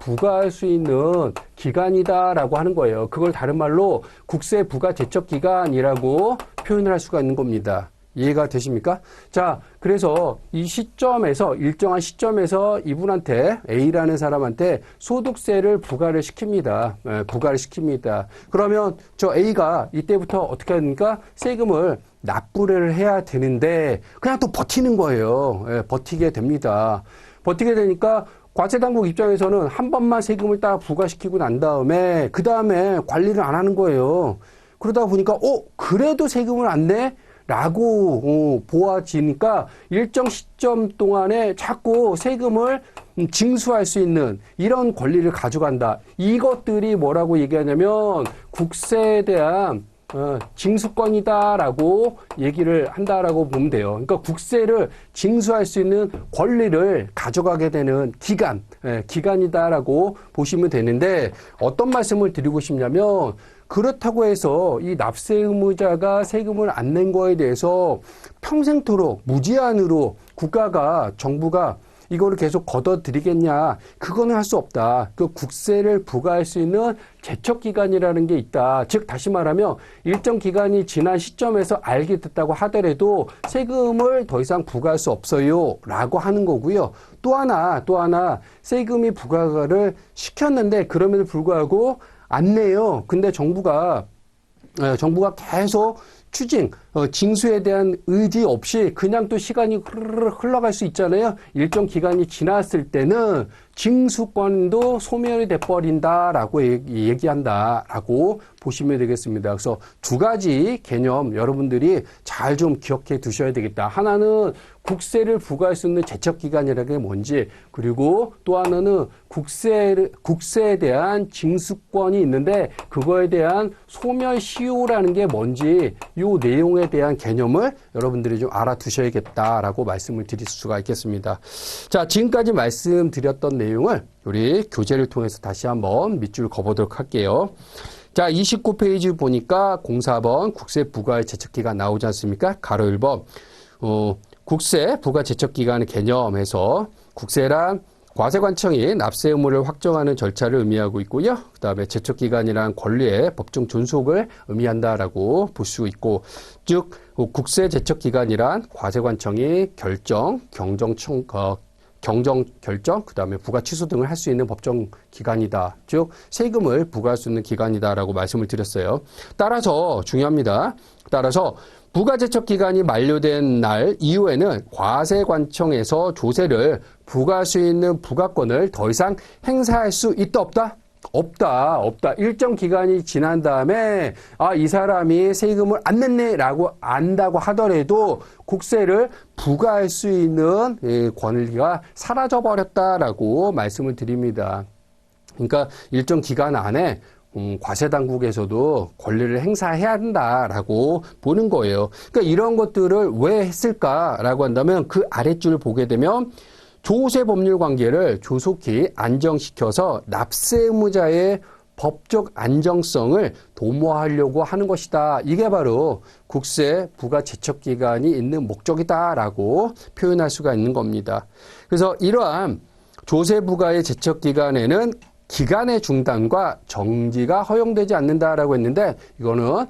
부과할 수 있는 기간이다라고 하는 거예요. 그걸 다른 말로 국세 부과 제척 기간이라고 표현을 할 수가 있는 겁니다. 이해가 되십니까? 자, 그래서 이 시점에서 일정한 시점에서 이분한테 A라는 사람한테 소득세를 부과를 시킵니다. 그러면 저 A가 이때부터 어떻게 합니까? 세금을 납부를 해야 되는데 그냥 또 버티는 거예요. 버티게 됩니다. 버티게 되니까 과세당국 입장에서는 한 번만 세금을 딱 부과시키고 난 다음에 그 다음에 관리를 안 하는 거예요. 그러다 보니까 그래도 세금을 안 내? 라고 보아지니까 일정 시점 동안에 자꾸 세금을 징수할 수 있는 이런 권리를 가져간다. 이것들이 뭐라고 얘기하냐면 국세에 대한 징수권이다라고 얘기를 한다라고 보면 돼요. 그러니까 국세를 징수할 수 있는 권리를 가져가게 되는 기간이다라고 보시면 되는데 어떤 말씀을 드리고 싶냐면 그렇다고 해서 이 납세 의무자가 세금을 안 낸 거에 대해서 평생토록 무제한으로 정부가 이거를 계속 걷어들이겠냐? 그거는 할 수 없다. 그 국세를 부과할 수 있는 제척기간이라는 게 있다. 즉 다시 말하면 일정 기간이 지난 시점에서 알게 됐다고 하더라도 세금을 더 이상 부과할 수 없어요 라고 하는 거고요. 또 하나 세금이 부과를 시켰는데 그럼에도 불구하고 안 내요. 근데 정부가 계속 징수에 대한 의지 없이 그냥 또 시간이 흘러갈 수 있잖아요. 일정 기간이 지났을 때는 징수권도 소멸이 돼버린다라고 얘기한다라고 보시면 되겠습니다. 그래서 두 가지 개념 여러분들이 잘 좀 기억해 두셔야 되겠다. 하나는 국세를 부과할 수 있는 제척기간이라는 게 뭔지, 그리고 또 하나는 국세에 대한 징수권이 있는데 그거에 대한 소멸시효라는 게 뭔지, 이 내용에 대한 개념을 여러분들이 좀 알아두셔야겠다라고 말씀을 드릴 수가 있겠습니다. 자, 지금까지 말씀드렸던 내용을 우리 교재를 통해서 다시 한번 밑줄 그어보도록 할게요. 자, 29페이지 보니까 04번 국세 부과의 제척기간 나오지 않습니까? 가로 1번 국세 부과 제척기간의 개념에서 국세란 과세관청이 납세 의무를 확정하는 절차를 의미하고 있고요. 그 다음에 제척기간이란 권리의 법정 존속을 의미한다라고 볼 수 있고, 즉 국세 제척기간이란 과세관청이 경정 결정, 그 다음에 부과 취소 등을 할 수 있는 법정 기간이다. 즉 세금을 부과할 수 있는 기간이다라고 말씀을 드렸어요. 따라서 중요합니다. 따라서 부가제척 기간이 만료된 날 이후에는 과세관청에서 조세를 부과할 수 있는 부과권을 더 이상 행사할 수 있다 없다? 없다. 일정 기간이 지난 다음에 이 사람이 세금을 안 냈네라고 안다고 하더라도 국세를 부과할 수 있는 권리가 사라져 버렸다라고 말씀을 드립니다. 그러니까 일정 기간 안에 과세당국에서도 권리를 행사해야 한다라고 보는 거예요. 그러니까 이런 것들을 왜 했을까라고 한다면 그 아랫줄을 보게 되면 조세 법률 관계를 조속히 안정시켜서 납세 의무자의 법적 안정성을 도모하려고 하는 것이다. 이게 바로 국세 부과 제척 기간이 있는 목적이다라고 표현할 수가 있는 겁니다. 그래서 이러한 조세 부과의 제척 기간에는 기간의 중단과 정지가 허용되지 않는다라고 했는데 이거는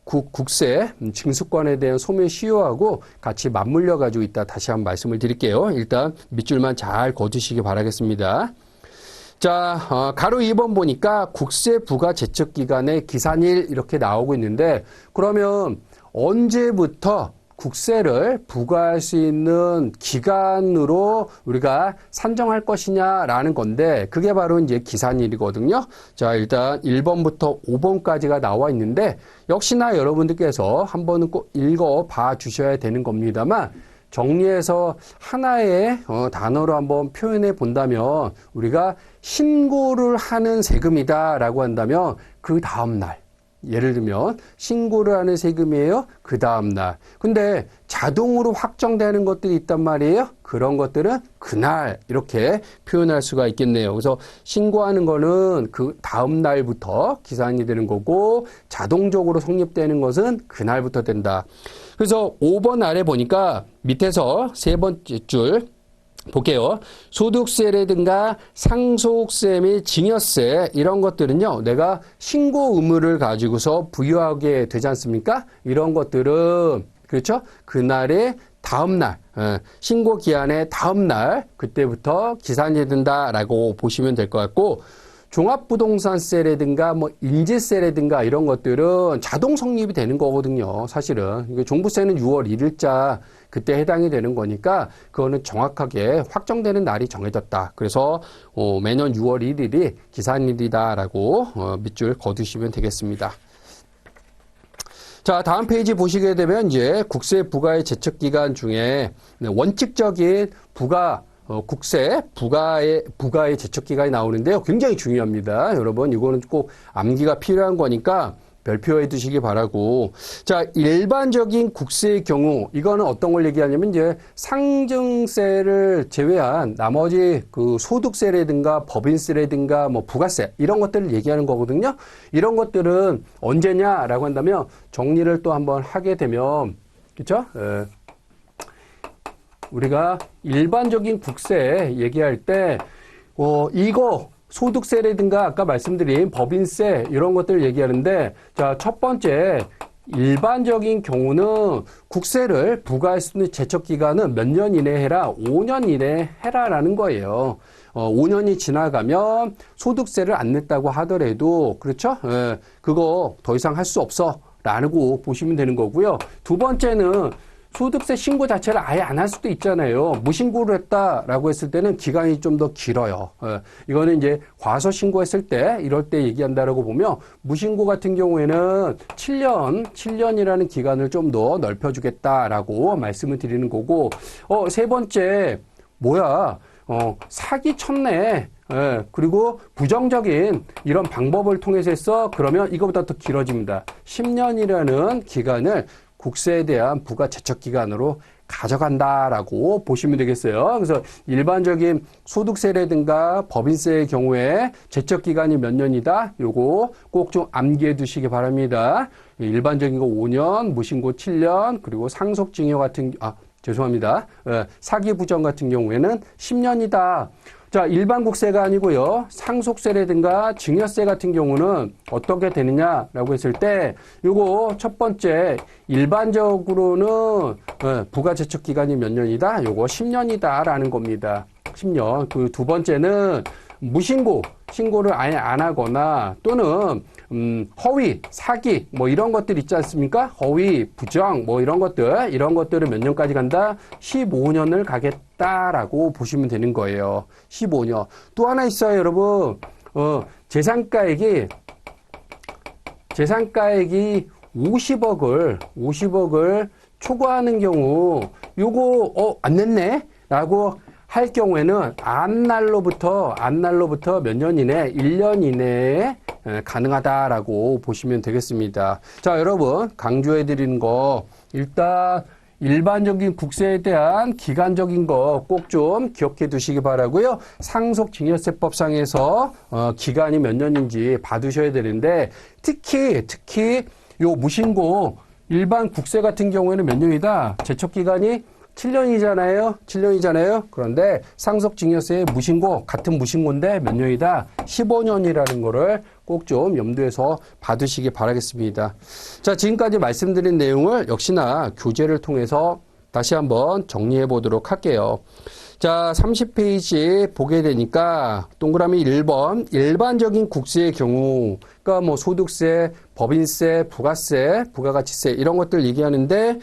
국세 징수권에 대한 소멸 시효하고 같이 맞물려 가지고 있다. 다시 한번 말씀을 드릴게요. 일단 밑줄만 잘 거두시기 바라겠습니다. 자, 가로 2번 보니까 국세 부과 제척 기간의 기산일 이렇게 나오고 있는데, 그러면 언제부터 국세를 부과할 수 있는 기간으로 우리가 산정할 것이냐라는 건데, 그게 바로 이제 기산일이거든요. 자, 일단 1번부터 5번까지가 나와 있는데, 역시나 여러분들께서 한 번은 꼭 읽어봐 주셔야 되는 겁니다만, 정리해서 하나의 단어로 한번 표현해 본다면, 우리가 신고를 하는 세금이다라고 한다면 그 다음날, 예를 들면 신고를 하는 세금이에요. 그 다음날. 근데 자동으로 확정되는 것들이 있단 말이에요. 그런 것들은 그날 이렇게 표현할 수가 있겠네요. 그래서 신고하는 거는 그 다음날부터 기산이 되는 거고, 자동적으로 성립되는 것은 그날부터 된다. 그래서 5번 아래 보니까 밑에서 세 번째 줄 볼게요. 소득세라든가 상속세 및 증여세 이런 것들은요, 내가 신고 의무를 가지고서 부여하게 되지 않습니까? 이런 것들은 그렇죠? 그날의 다음날, 신고 기한의 다음날 그때부터 기산이 된다라고 보시면 될 것 같고, 종합부동산세라든가 인지세라든가 이런 것들은 자동 성립이 되는 거거든요. 사실은 종부세는 6월 1일자 그때 해당이 되는 거니까 그거는 정확하게 확정되는 날이 정해졌다. 그래서 매년 6월 1일이 기산일이다라고 밑줄 그어두시면 되겠습니다. 자, 다음 페이지 보시게 되면 이제 국세 부과의 제척 기간 중에 원칙적인 국세 부과의 제척 기간이 나오는데요. 굉장히 중요합니다. 여러분, 이거는 꼭 암기가 필요한 거니까 별표해 두시기 바라고. 자, 일반적인 국세의 경우, 이거는 어떤 걸 얘기하냐면, 이제 상증세를 제외한 나머지 그 소득세라든가 법인세라든가 부가세, 이런 것들을 얘기하는 거거든요. 이런 것들은 언제냐라고 한다면, 정리를 또 한번 하게 되면, 그쵸? 우리가 일반적인 국세 얘기할 때, 이거 소득세라든가 아까 말씀드린 법인세 이런 것들 얘기하는데, 자, 첫 번째, 일반적인 경우는 국세를 부과할 수 있는 제척기간은 몇 년 이내에 해라? 5년 이내에 해라라는 거예요. 5년이 지나가면 소득세를 안 냈다고 하더라도, 그렇죠? 예, 그거 더 이상 할 수 없어. 라고 보시면 되는 거고요. 두 번째는 소득세 신고 자체를 아예 안 할 수도 있잖아요. 무신고를 했다라고 했을 때는 기간이 좀 더 길어요. 이거는 이제 과서 신고했을 때, 이럴 때 얘기한다라고 보면, 무신고 같은 경우에는 7년이라는 기간을 좀 더 넓혀주겠다라고 말씀을 드리는 거고, 세 번째, 사기 쳤네. 예, 그리고 부정적인 이런 방법을 통해서 했어. 그러면 이거보다 더 길어집니다. 10년이라는 기간을 국세에 대한 부가 제척 기간으로 가져간다라고 보시면 되겠어요. 그래서 일반적인 소득세라든가 법인세의 경우에 제척 기간이 몇 년이다? 요거 꼭 좀 암기해 두시기 바랍니다. 일반적인 거 5년, 무신고 7년, 그리고 상속증여 같은 죄송합니다. 사기 부정 같은 경우에는 10년이다. 자, 일반 국세가 아니고요. 상속세라든가 증여세 같은 경우는 어떻게 되느냐라고 했을 때 요거 첫 번째 일반적으로는 부가 제척 기간이 몇 년이다? 요거 10년이다라는 겁니다. 10년. 그 두 번째는 신고를 아예 안 하거나 또는 허위, 사기 뭐 이런 것들 있지 않습니까? 허위, 부정 뭐 이런 것들은 몇 년까지 간다? 15년을 가겠다라고 보시면 되는 거예요. 15년. 또 하나 있어요, 여러분. 재산가액이 50억을 초과하는 경우 요거 안 냈네? 라고 할 경우에는 안날로부터 몇 년 이내, 1년 이내에 가능하다라고 보시면 되겠습니다. 자, 여러분 강조해 드리는 거 일단 일반적인 국세에 대한 기간적인 거 꼭 좀 기억해 두시기 바라고요. 상속증여세법상에서 기간이 몇 년인지 봐두셔야 되는데 특히 요 무신고 일반 국세 같은 경우에는 몇 년이다? 제척 기간이 7년이잖아요. 그런데 상속증여세의 같은 무신고인데 몇 년이다? 15년이라는 거를 꼭 좀 염두에서 봐두시기 바라겠습니다. 자, 지금까지 말씀드린 내용을 역시나 교재를 통해서 다시 한번 정리해 보도록 할게요. 자, 30페이지 보게 되니까 동그라미 1번 일반적인 국세의 경우 그러니까 뭐 소득세, 법인세, 부가세, 부가가치세 이런 것들 얘기하는데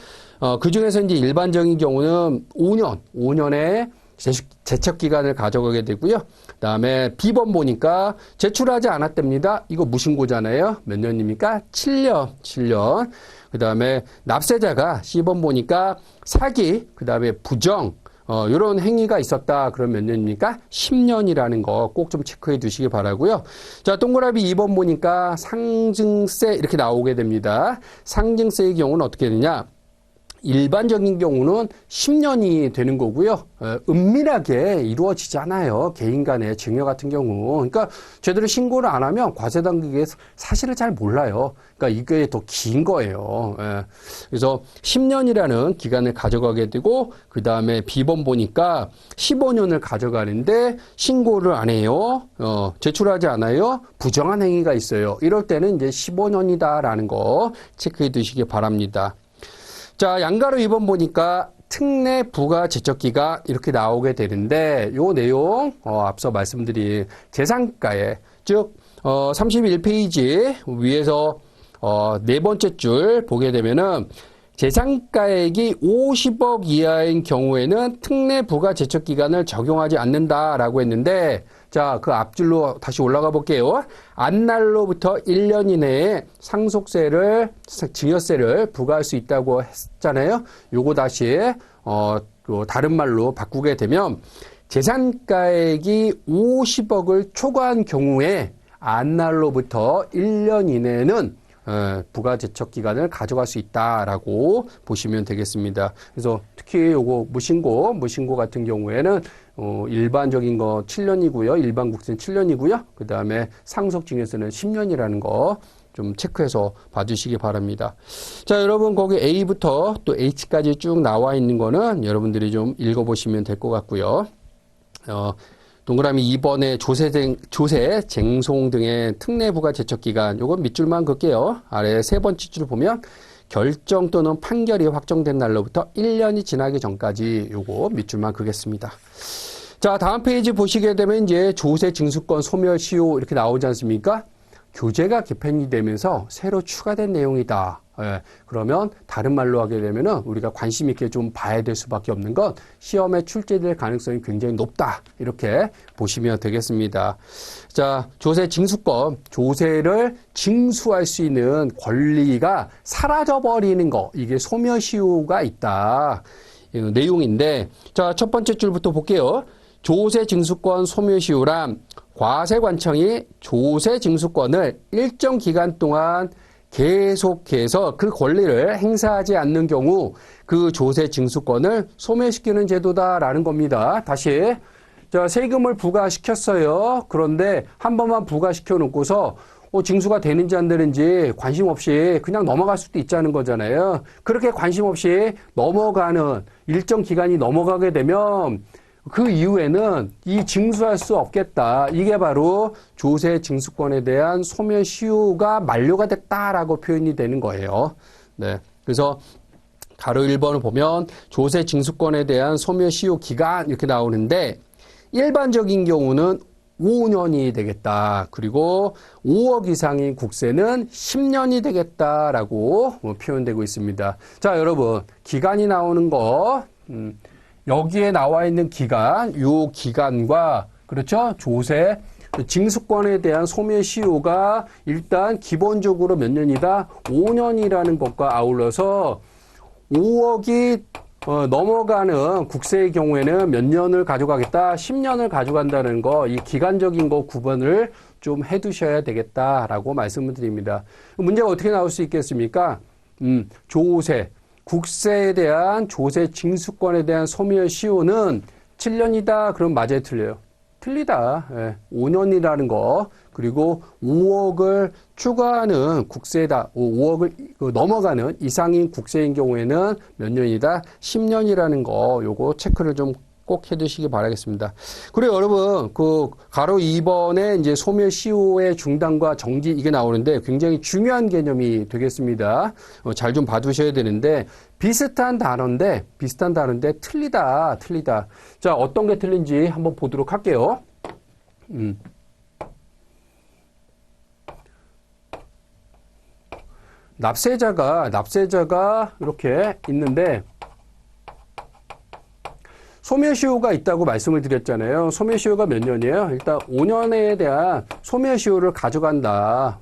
그 중에서 이제 일반적인 경우는 5년의 제척 기간을 가져가게 되고요. 그다음에 B번 보니까 제출하지 않았답니다. 이거 무신고잖아요. 몇 년입니까? 7년. 그다음에 납세자가 C번 보니까 사기, 그다음에 부정 이런 행위가 있었다. 그럼 몇 년입니까? 10년이라는 거 꼭 좀 체크해 두시기 바라고요. 자, 동그라미 2번 보니까 상증세 이렇게 나오게 됩니다. 상증세의 경우는 어떻게 되냐? 일반적인 경우는 10년이 되는 거고요. 은밀하게 이루어지잖아요. 개인 간의 증여 같은 경우. 그러니까 제대로 신고를 안 하면 과세당국에 사실을 잘 몰라요. 그러니까 이게 더 긴 거예요. 그래서 10년이라는 기간을 가져가게 되고 그 다음에 B번 보니까 15년을 가져가는데 신고를 안 해요. 제출하지 않아요. 부정한 행위가 있어요. 이럴 때는 이제 15년이다라는 거 체크해 두시기 바랍니다. 자, 양가로 2번 보니까 특례 부가 제척기가 이렇게 나오게 되는데 요 내용 앞서 말씀드린 재산가에 즉 31페이지 위에서 네 번째 줄 보게 되면은 재산가액이 50억 이하인 경우에는 특례 부가 제척 기간을 적용하지 않는다라고 했는데 자, 그 앞줄로 다시 올라가 볼게요. 안날로부터 1년 이내에 증여세를 부과할 수 있다고 했잖아요. 요거 다시 다른 말로 바꾸게 되면 재산가액이 50억을 초과한 경우에 안날로부터 1년 이내에는 부가제척 기간을 가져갈 수 있다라고 보시면 되겠습니다. 그래서 특히 요거 무신고 같은 경우에는 일반적인 거 7년이고요. 일반 국세는 7년이고요. 그 다음에 상속증여세는 10년이라는 거 좀 체크해서 봐주시기 바랍니다. 자, 여러분 거기 A부터 또 H까지 쭉 나와 있는 거는 여러분들이 좀 읽어보시면 될 것 같고요. 동그라미 2번에 조세, 쟁송 등의 특례부가 제척기간, 요건 밑줄만 긋게요. 아래 세 번째 줄 보면 결정 또는 판결이 확정된 날로부터 1년이 지나기 전까지 요거 밑줄만 그겠습니다. 자, 다음 페이지 보시게 되면 이제 조세 징수권 소멸시효 이렇게 나오지 않습니까? 교재가 개편이 되면서 새로 추가된 내용이다. 예, 그러면 다른 말로 하게 되면은 우리가 관심 있게 좀 봐야 될 수밖에 없는 건 시험에 출제될 가능성이 굉장히 높다. 이렇게 보시면 되겠습니다. 자, 조세 징수권, 조세를 징수할 수 있는 권리가 사라져버리는 거, 이게 소멸시효가 있다. 내용인데, 자, 첫 번째 줄부터 볼게요. 조세 징수권 소멸시효란 과세관청이 조세 징수권을 일정 기간 동안 계속해서 그 권리를 행사하지 않는 경우 그 조세 징수권을 소멸시키는 제도다라는 겁니다. 다시, 자, 세금을 부과시켰어요. 그런데 한 번만 부과시켜 놓고서 징수가 되는지 안 되는지 관심 없이 그냥 넘어갈 수도 있자는 거잖아요. 그렇게 관심 없이 넘어가는 일정 기간이 넘어가게 되면 그 이후에는 이 징수할 수 없겠다. 이게 바로 조세 징수권에 대한 소멸시효가 만료가 됐다라고 표현이 되는 거예요. 네. 그래서 가로 1번을 보면 조세 징수권에 대한 소멸시효 기간 이렇게 나오는데 일반적인 경우는 5년이 되겠다. 그리고 5억 이상인 국세는 10년이 되겠다라고 표현되고 있습니다. 자, 여러분 기간이 나오는 거 여기에 나와 있는 기간, 요 기간과 그렇죠? 조세 징수권에 대한 소멸시효가 일단 기본적으로 몇 년이다? 5년이라는 것과 아울러서 5억이 넘어가는 국세의 경우에는 몇 년을 가져가겠다? 10년을 가져간다는 거, 이 기간적인 거 구분을 좀 해두셔야 되겠다라고 말씀을 드립니다. 문제가 어떻게 나올 수 있겠습니까? 조세, 국세에 대한 조세 징수권에 대한 소멸시효는 7년이다. 그럼 맞아요, 틀려요? 틀리다. 예, 5년이라는 거. 그리고 5억을 추가하는 국세다. 5억을 넘어가는 이상인 국세인 경우에는 몇 년이다? 10년이라는 거. 요거 체크를 좀 꼭 해두시기 바라겠습니다. 그리고 여러분, 그 가로 2번에 이제 소멸시효의 중단과 정지 이게 나오는데 굉장히 중요한 개념이 되겠습니다. 잘 좀 봐두셔야 되는데 비슷한 단어인데 틀리다. 자, 어떤 게 틀린지 한번 보도록 할게요. 납세자가 이렇게 있는데 소멸시효가 있다고 말씀을 드렸잖아요. 소멸시효가 몇 년이에요? 일단 5년에 대한 소멸시효를 가져간다.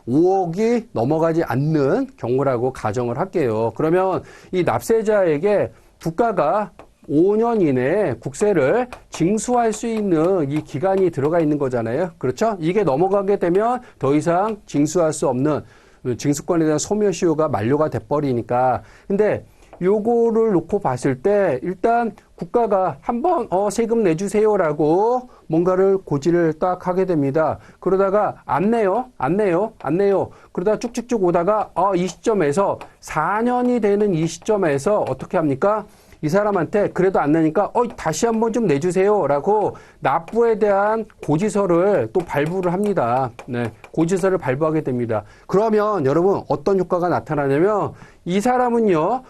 5억이 넘어가지 않는 경우라고 가정을 할게요. 그러면 이 납세자에게 국가가 5년 이내에 국세를 징수할 수 있는 이 기간이 들어가 있는 거잖아요. 그렇죠? 이게 넘어가게 되면 더 이상 징수할 수 없는 징수권에 대한 소멸시효가 만료가 돼버리니까. 근데 요거를 놓고 봤을 때 일단 국가가 한번 세금 내주세요라고 뭔가를 고지를 딱 하게 됩니다. 그러다가 안 내요. 그러다 쭉쭉쭉 오다가 이 시점에서 4년이 되는 이 시점에서 어떻게 합니까? 이 사람한테 그래도 안 내니까 다시 한번 좀 내주세요라고 납부에 대한 고지서를 또 발부를 합니다. 네, 고지서를 발부하게 됩니다. 그러면 여러분 어떤 효과가 나타나냐면 이 사람은요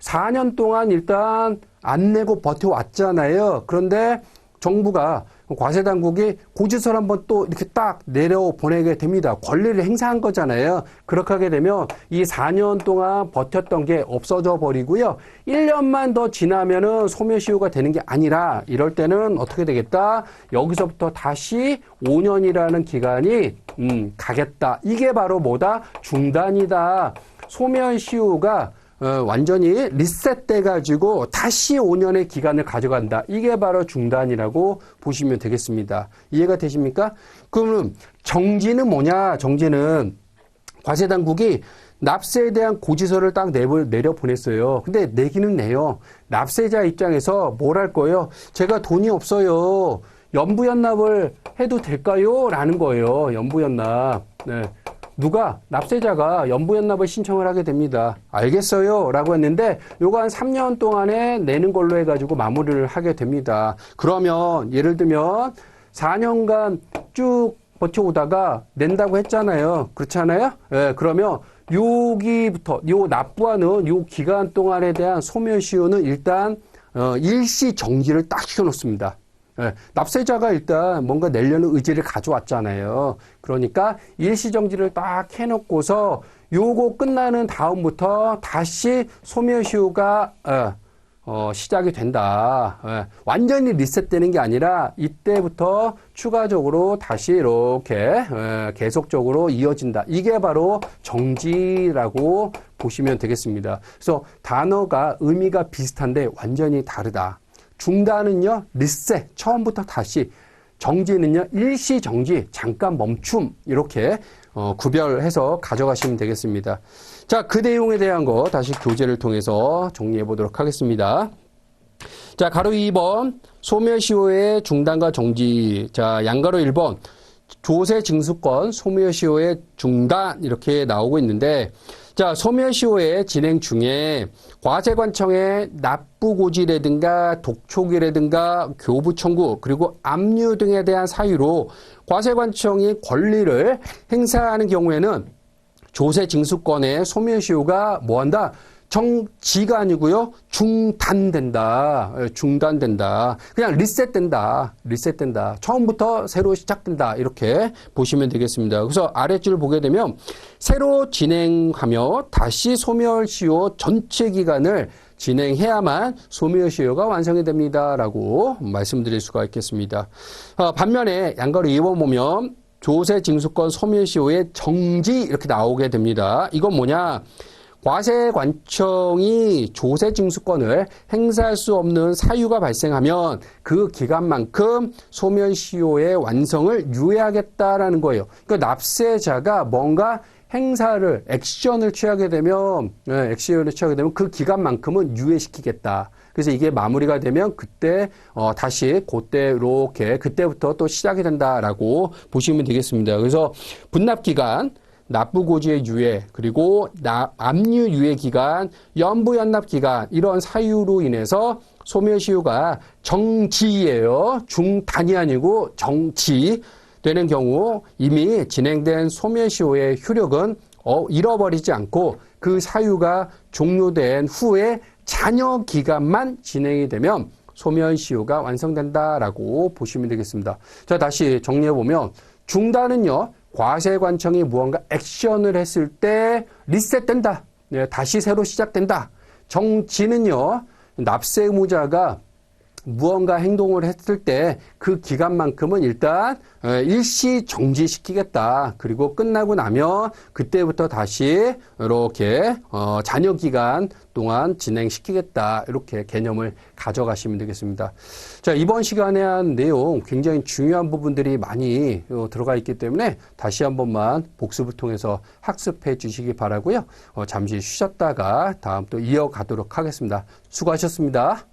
4년 동안 일단 안 내고 버텨왔잖아요. 그런데 정부가 과세당국이 고지서를 한번 또 이렇게 딱 내려보내게 됩니다. 권리를 행사한 거잖아요. 그렇게 하게 되면 이 4년 동안 버텼던 게 없어져 버리고요. 1년만 더 지나면은 소멸시효가 되는 게 아니라 이럴 때는 어떻게 되겠다? 여기서부터 다시 5년이라는 기간이 가겠다. 이게 바로 뭐다? 중단이다. 소멸시효가 완전히 리셋돼가지고 다시 5년의 기간을 가져간다. 이게 바로 중단이라고 보시면 되겠습니다. 이해가 되십니까? 그럼 정지는 뭐냐? 정지는 과세당국이 납세에 대한 고지서를 딱 내려보냈어요. 근데 내기는 내요. 납세자 입장에서 뭘 할 거예요? 제가 돈이 없어요. 연부연납을 해도 될까요? 라는 거예요. 연부연납. 네. 누가 납세자가 연부연납을 신청을 하게 됩니다. 알겠어요 라고 했는데 요거 한 3년 동안에 내는 걸로 해가지고 마무리를 하게 됩니다. 그러면 예를 들면 4년간 쭉 버텨오다가 낸다고 했잖아요. 그렇잖아요? 예, 그러면 여기부터 요 납부하는 요 기간 동안에 대한 소멸시효는 일단 일시 정지를 딱 시켜놓습니다. 예, 납세자가 일단 뭔가 내려는 의지를 가져왔잖아요. 그러니까 일시정지를 딱 해놓고서 요거 끝나는 다음부터 다시 소멸시효가 시작이 된다. 예, 완전히 리셋되는 게 아니라 이때부터 추가적으로 다시 이렇게 계속적으로 이어진다. 이게 바로 정지라고 보시면 되겠습니다. 그래서 단어가 의미가 비슷한데 완전히 다르다. 중단은요, 리셋, 처음부터 다시. 정지는요, 일시정지, 잠깐 멈춤, 이렇게 구별해서 가져가시면 되겠습니다. 자, 그 내용에 대한 거 다시 교재를 통해서 정리해 보도록 하겠습니다. 자, 가로 2번, 소멸시효의 중단과 정지. 자, 양가로 1번, 조세징수권, 소멸시효의 중단, 이렇게 나오고 있는데, 자, 소멸시효의 진행 중에 과세관청의 납부고지라든가 독촉이라든가 교부청구 그리고 압류 등에 대한 사유로 과세관청이 권리를 행사하는 경우에는 조세징수권의 소멸시효가 뭐한다? 정지가 아니고요. 중단된다. 중단된다. 그냥 리셋된다. 리셋된다. 처음부터 새로 시작된다. 이렇게 보시면 되겠습니다. 그래서 아랫줄 보게 되면 새로 진행하며 다시 소멸시효 전체 기간을 진행해야만 소멸시효가 완성이 됩니다. 라고 말씀드릴 수가 있겠습니다. 반면에 양가로 2번 보면 조세징수권 소멸시효의 정지 이렇게 나오게 됩니다. 이건 뭐냐? 과세관청이 조세징수권을 행사할 수 없는 사유가 발생하면 그 기간만큼 소멸시효의 완성을 유예하겠다라는 거예요. 그러니까 납세자가 뭔가 행사를, 액션을 취하게 되면 그 기간만큼은 유예시키겠다. 그래서 이게 마무리가 되면 그때 다시 그때 이렇게 그때부터 또 시작이 된다라고 보시면 되겠습니다. 그래서 분납기간, 납부고지의 유예, 그리고 압류 유예 기간, 연부연납 기간 이런 사유로 인해서 소멸시효가 정지예요. 중단이 아니고 정지되는 경우 이미 진행된 소멸시효의 효력은 잃어버리지 않고 그 사유가 종료된 후에 잔여 기간만 진행이 되면 소멸시효가 완성된다라고 보시면 되겠습니다. 자, 다시 정리해보면 중단은요. 과세관청이 무언가 액션을 했을 때 리셋된다. 네, 다시 새로 시작된다. 정지는요. 납세 의무자가 무언가 행동을 했을 때 그 기간만큼은 일단 일시 정지시키겠다. 그리고 끝나고 나면 그때부터 다시 이렇게 잔여 기간 동안 진행시키겠다. 이렇게 개념을 가져가시면 되겠습니다. 자, 이번 시간에 한 내용 굉장히 중요한 부분들이 많이 들어가 있기 때문에 다시 한 번만 복습을 통해서 학습해 주시기 바라고요. 잠시 쉬셨다가 다음 또 이어가도록 하겠습니다. 수고하셨습니다.